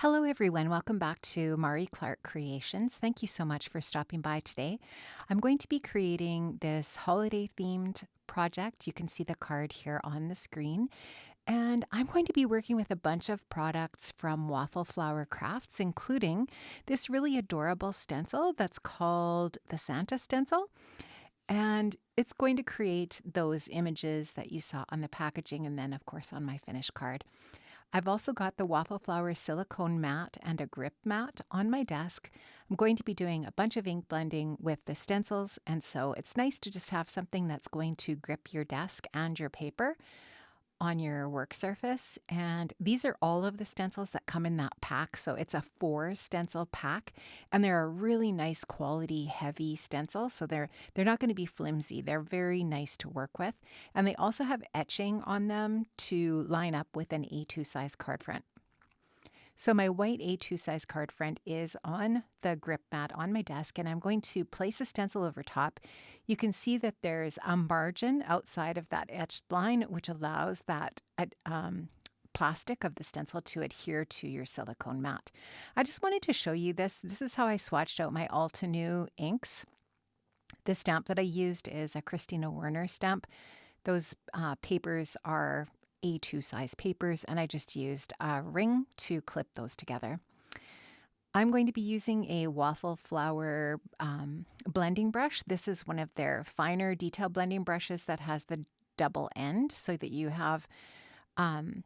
Hello, everyone. Welcome back to Mari Clark Creations. Thank you so much for stopping by today. I'm going to be creating this holiday themed project. You can see the card here on the screen. And I'm going to be working with a bunch of products from Waffle Flower Crafts, including this really adorable stencil that's called the Santa stencil. And it's going to create those images that you saw on the packaging and then, of course, on my finished card. I've also got the Waffle Flower silicone mat and a grip mat on my desk. I'm going to be doing a bunch of ink blending with the stencils, and so it's nice to just have something that's going to grip your desk and your paper on your work surface. And these are all of the stencils that come in that pack. So it's a 4 stencil pack, and they're a really nice quality, heavy stencil. So they're not going to be flimsy. They're very nice to work with. And they also have etching on them to line up with an A2 size card front. So my white A2 size card front is on the grip mat on my desk, and I'm going to place a stencil over top. You can see that there's a margin outside of that etched line, which allows that plastic of the stencil to adhere to your silicone mat. I just wanted to show you this. This is how I swatched out my Altenew inks. The stamp that I used is a Christina Werner stamp. Those papers are A2 size papers, and I just used a ring to clip those together. I'm going to be using a Waffle Flower blending brush. This is one of their finer detail blending brushes that has the double end so that you have an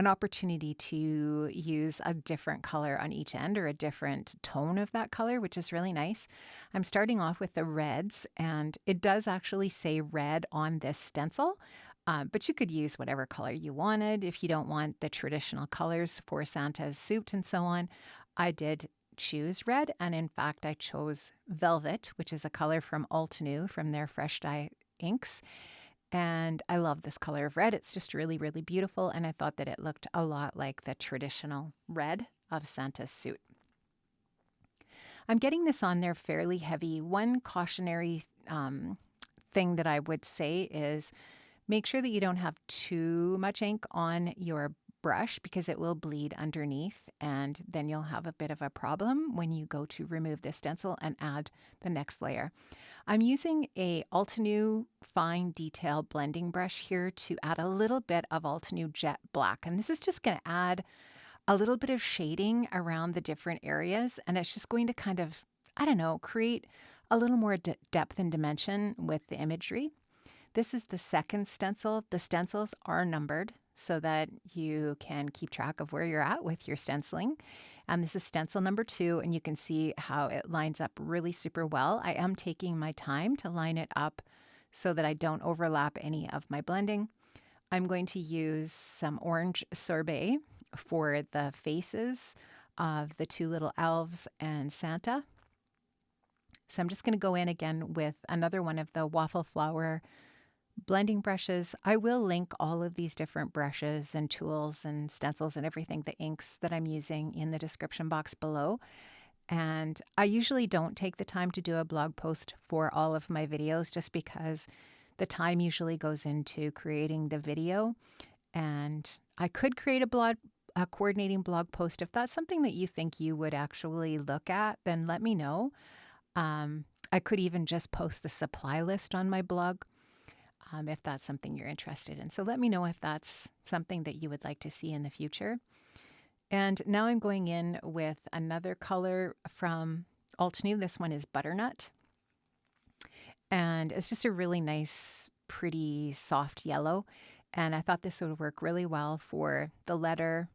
opportunity to use a different color on each end or a different tone of that color, which is really nice. I'm starting off with the reds, and it does actually say red on this stencil. But you could use whatever color you wanted. If you don't want the traditional colors for Santa's suit and so on, I did choose red. And in fact, I chose Velvet, which is a color from Altenew from their Fresh Dye inks. And I love this color of red. It's just really, really beautiful. And I thought that it looked a lot like the traditional red of Santa's suit. I'm getting this on there fairly heavy. One cautionary thing that I would say is make sure that you don't have too much ink on your brush because it will bleed underneath, and then you'll have a bit of a problem when you go to remove the stencil and add the next layer. I'm using a Altenew fine detail blending brush here to add a little bit of Altenew jet black, and this is just going to add a little bit of shading around the different areas, and it's just going to kind of, create a little more depth and dimension with the imagery. This is the second stencil. The stencils are numbered so that you can keep track of where you're at with your stenciling. And this is stencil number 2, and you can see how it lines up really super well. I am taking my time to line it up so that I don't overlap any of my blending. I'm going to use some orange sorbet for the faces of the 2 little elves and Santa. So I'm just going to go in again with another one of the Waffle Flower blending brushes. I will link all of these different brushes and tools and stencils and everything, the inks that I'm using, in the description box below. And I usually don't take the time to do a blog post for all of my videos just because the time usually goes into creating the video. And I could create a coordinating blog post. If that's something that you think you would actually look at, then let me know. I could even just post the supply list on my blog. If that's something you're interested in. So let me know if that's something that you would like to see in the future. And now I'm going in with another color from Altenew. This one is Butternut. And it's just a really nice, pretty, soft yellow. And I thought this would work really well for the letter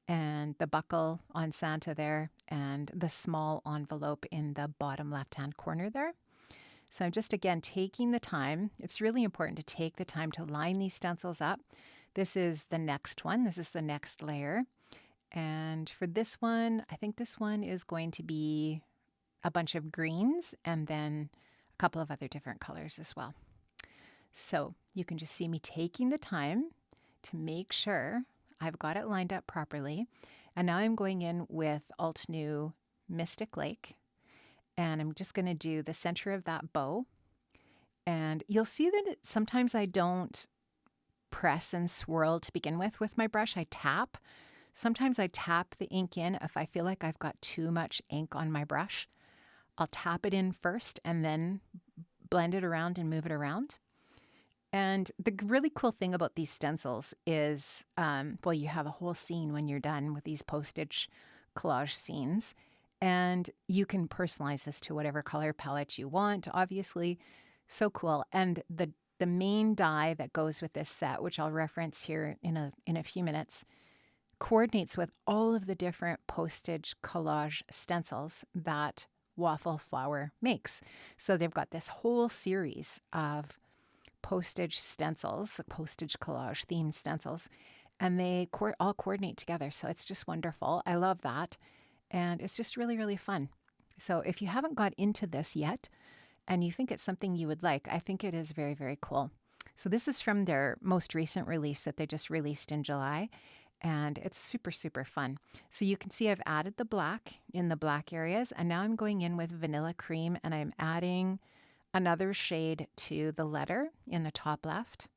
and the buckle on Santa there and the small envelope in the bottom left-hand corner there. So I'm just, again, taking the time. It's really important to take the time to line these stencils up. This is the next one. This is the next layer. And for this one, I think this one is going to be a bunch of greens and then a couple of other different colors as well. So you can just see me taking the time to make sure I've got it lined up properly. And now I'm going in with Altenew Mystic Lake. And I'm just going to do the center of that bow. And you'll see that sometimes I don't press and swirl to begin with my brush. I tap Sometimes I tap the ink in if I feel like I've got too much ink on my brush. I'll tap it in first and then blend it around and move it around. And the really cool thing about these stencils is, well, you have a whole scene when you're done with these postage collage scenes. And you can personalize this to whatever color palette you want, obviously. So cool. And the main die that goes with this set, which I'll reference here in a few minutes, coordinates with all of the different postage collage stencils that Waffle Flower makes. So they've got this whole series of postage stencils, postage collage themed stencils, and they all coordinate together. So it's just wonderful. I love that. And it's just really, really fun. So if you haven't got into this yet and you think it's something you would like, I think it is very, very cool. So this is from their most recent release that they just released in July. And it's super, super fun. So you can see I've added the black in the black areas. And now I'm going in with vanilla cream and I'm adding another shade to the letter in the top left.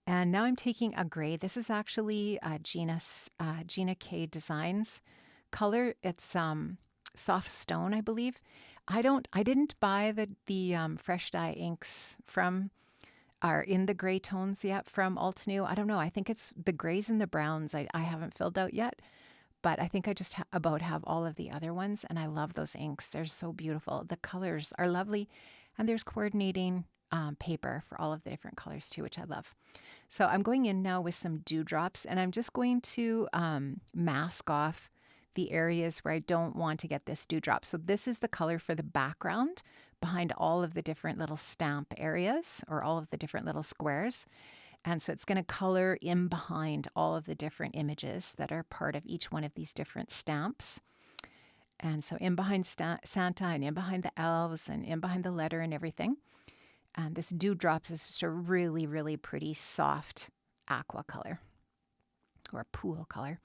And now I'm taking a gray. This is actually Gina K Designs color. It's soft stone, I believe. I didn't buy the fresh dye inks are in the gray tones yet from Alt New. I don't know. I think it's the grays and the browns I haven't filled out yet. But I think I just about have all of the other ones. And I love those inks. They're so beautiful. The colors are lovely. And there's coordinating paper for all of the different colors too, which I love. So I'm going in now with some dewdrops. And I'm just going to mask off the areas where I don't want to get this dewdrop. So this is the color for the background behind all of the different little stamp areas or all of the different little squares. And so it's going to color in behind all of the different images that are part of each one of these different stamps. And so in behind Santa and in behind the elves and in behind the letter and everything. And this dewdrops is just a really, really pretty soft aqua color or pool color.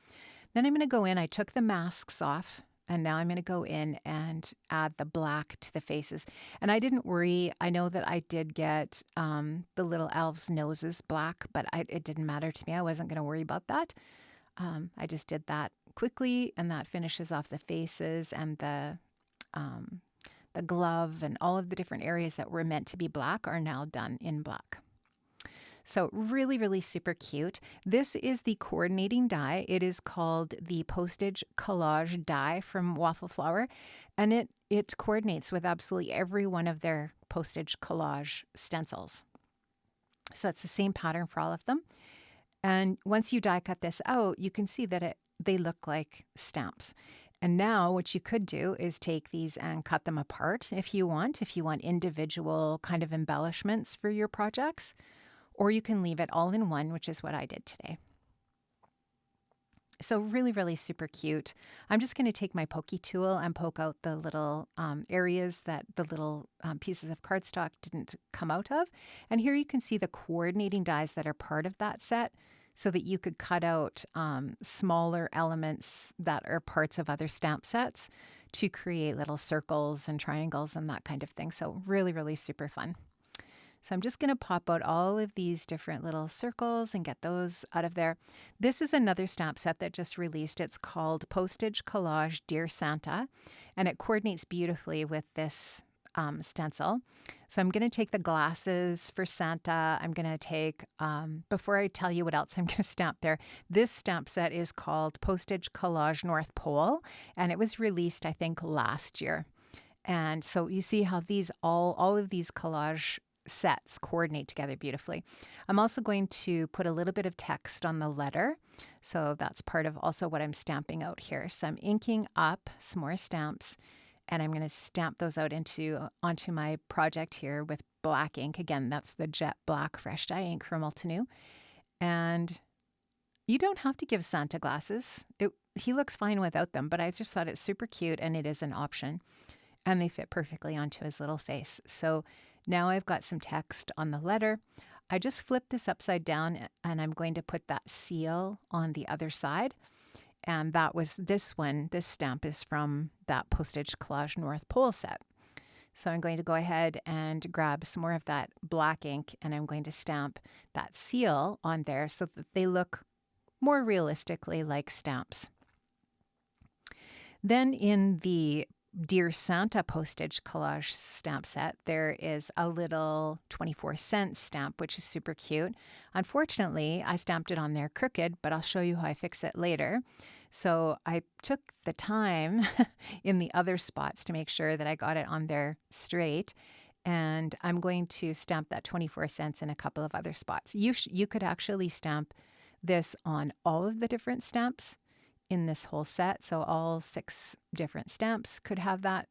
Then I'm going to go in. I took the masks off. And now I'm going to go in and add the black to the faces. And I didn't worry. I know that I did get the little elves' noses black, but it didn't matter to me. I wasn't going to worry about that. I just did that quickly, and that finishes off the faces and the glove and all of the different areas that were meant to be black are now done in black. So really, really super cute. This is the coordinating die. It is called the Postage Collage die from Waffle Flower, and it coordinates with absolutely every one of their postage collage stencils. So it's the same pattern for all of them. And once you die cut this out, you can see that they look like stamps. And now what you could do is take these and cut them apart if you want individual kind of embellishments for your projects. Or you can leave it all in one, which is what I did today. So really, really super cute. I'm just going to take my pokey tool and poke out the little areas that the little pieces of cardstock didn't come out of. And here you can see the coordinating dies that are part of that set so that you could cut out smaller elements that are parts of other stamp sets to create little circles and triangles and that kind of thing. So really, really super fun. So I'm just going to pop out all of these different little circles and get those out of there. This is another stamp set that just released. It's called Postage Collage Dear Santa, and it coordinates beautifully with this stencil. So I'm going to take the glasses for Santa. I'm going to take, before I tell you what else I'm going to stamp there, this stamp set is called Postage Collage North Pole, and it was released, I think, last year. And so you see how these all of these collage sets coordinate together beautifully. I'm also going to put a little bit of text on the letter. So that's part of also what I'm stamping out here. So I'm inking up some more stamps and I'm going to stamp those out onto my project here with black ink. Again, that's the jet black fresh dye ink from Ulta. And you don't have to give Santa glasses. He looks fine without them, but I just thought it's super cute and it is an option. And they fit perfectly onto his little face. So now I've got some text on the letter. I just flipped this upside down and I'm going to put that seal on the other side. And that was this one. This stamp is from that Postage Collage North Pole set. So I'm going to go ahead and grab some more of that black ink and I'm going to stamp that seal on there so that they look more realistically like stamps. Then in the Dear Santa postage collage stamp set, there is a little 24-cent stamp, which is super cute. Unfortunately, I stamped it on there crooked, but I'll show you how I fix it later. So I took the time in the other spots to make sure that I got it on there straight. And I'm going to stamp that 24 cents in a couple of other spots. You could actually stamp this on all of the different stamps in this whole set. So all 6 different stamps could have that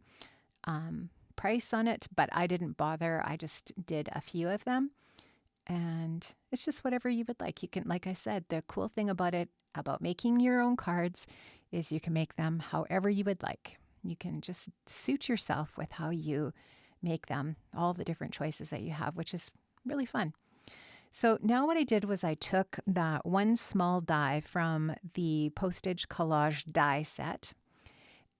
price on it, but I didn't bother. I just did a few of them. And it's just whatever you would like. You can, like I said, the cool thing about it, about making your own cards, is you can make them however you would like. You can just suit yourself with how you make them, all the different choices that you have, which is really fun. So now what I did was I took that one small die from the Postage Collage die set,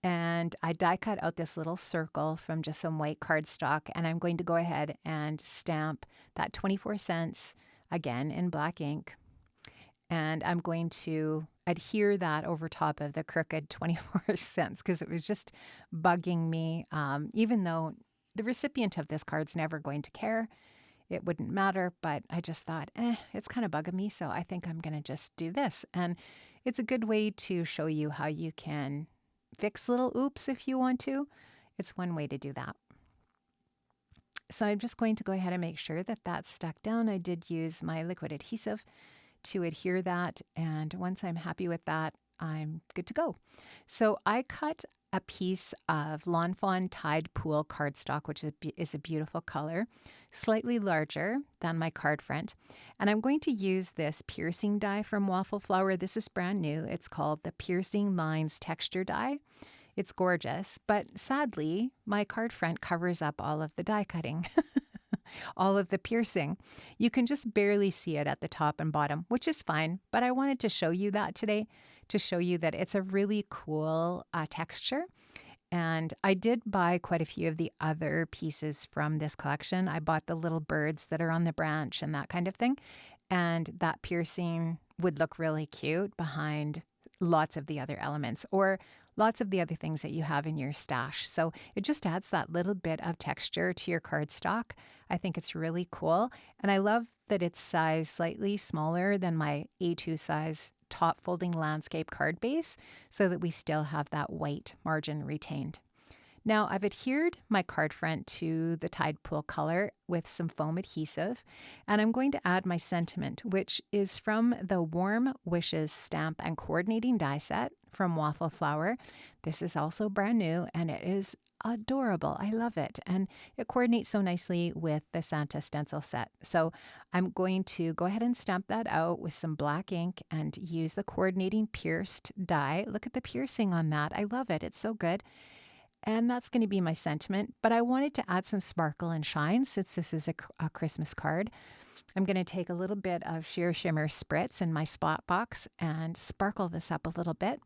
and I die cut out this little circle from just some white cardstock, and I'm going to go ahead and stamp that 24 cents again in black ink. And I'm going to adhere that over top of the crooked 24 cents because it was just bugging me, even though the recipient of this card's never going to care. It wouldn't matter, but I just thought, it's kind of bugging me, so I think I'm going to just do this. And it's a good way to show you how you can fix little oops if you want to. It's one way to do that. So I'm just going to go ahead and make sure that that's stuck down. I did use my liquid adhesive to adhere that, and once I'm happy with that, I'm good to go. So I cut a piece of Lawn Fawn Tide Pool cardstock, which is a beautiful color, slightly larger than my card front. And I'm going to use this piercing die from Waffle Flower. This is brand new. It's called the Piercing Lines Texture Die. It's gorgeous, but sadly, my card front covers up all of the die cutting, all of the piercing. You can just barely see it at the top and bottom, which is fine, but I wanted to show you that today to show you that it's a really cool texture. And I did buy quite a few of the other pieces from this collection. I bought the little birds that are on the branch and that kind of thing. And that piercing would look really cute behind lots of the other elements or lots of the other things that you have in your stash. So it just adds that little bit of texture to your cardstock. I think it's really cool. And I love that it's sized slightly smaller than my A2 size top folding landscape card base so that we still have that white margin retained. Now I've adhered my card front to the Tide Pool color with some foam adhesive, and I'm going to add my sentiment, which is from the Warm Wishes stamp and coordinating die set from Waffle Flower. This is also brand new and it is adorable. I love it. And it coordinates so nicely with the Santa stencil set. So I'm going to go ahead and stamp that out with some black ink and use the coordinating pierced die. Look at the piercing on that. I love it. It's so good. And that's going to be my sentiment, but I wanted to add some sparkle and shine since this is a Christmas card. I'm going to take a little bit of Sheer Shimmer Spritz in my spot box and sparkle this up a little bit.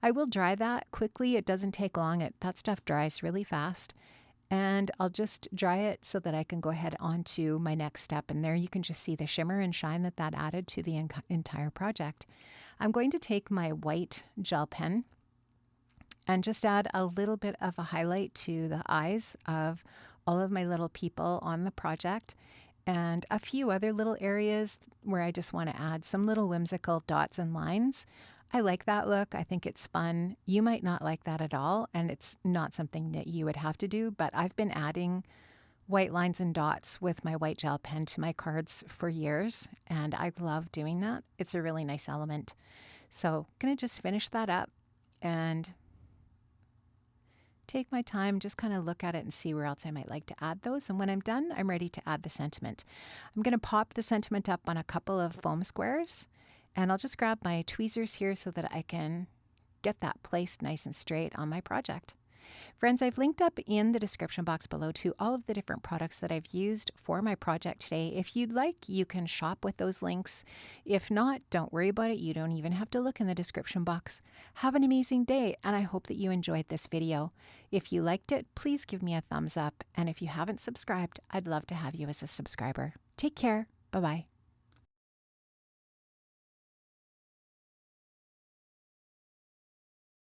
I will dry that quickly. It doesn't take long. That stuff dries really fast. And I'll just dry it so that I can go ahead on to my next step. And there you can just see the shimmer and shine that added to the entire project. I'm going to take my white gel pen and just add a little bit of a highlight to the eyes of all of my little people on the project and a few other little areas where I just want to add some little whimsical dots and lines. I like that look. I think it's fun. You might not like that at all, and it's not something that you would have to do, but I've been adding white lines and dots with my white gel pen to my cards for years, and I love doing that. It's a really nice element. So I'm going to just finish that up and take my time, just kind of look at it and see where else I might like to add those. And when I'm done, I'm ready to add the sentiment. I'm going to pop the sentiment up on a couple of foam squares, and I'll just grab my tweezers here so that I can get that placed nice and straight on my project. Friends, I've linked up in the description box below to all of the different products that I've used for my project today. If you'd like, you can shop with those links. If not, don't worry about it. You don't even have to look in the description box. Have an amazing day, and I hope that you enjoyed this video. If you liked it, please give me a thumbs up. And if you haven't subscribed, I'd love to have you as a subscriber. Take care. Bye-bye.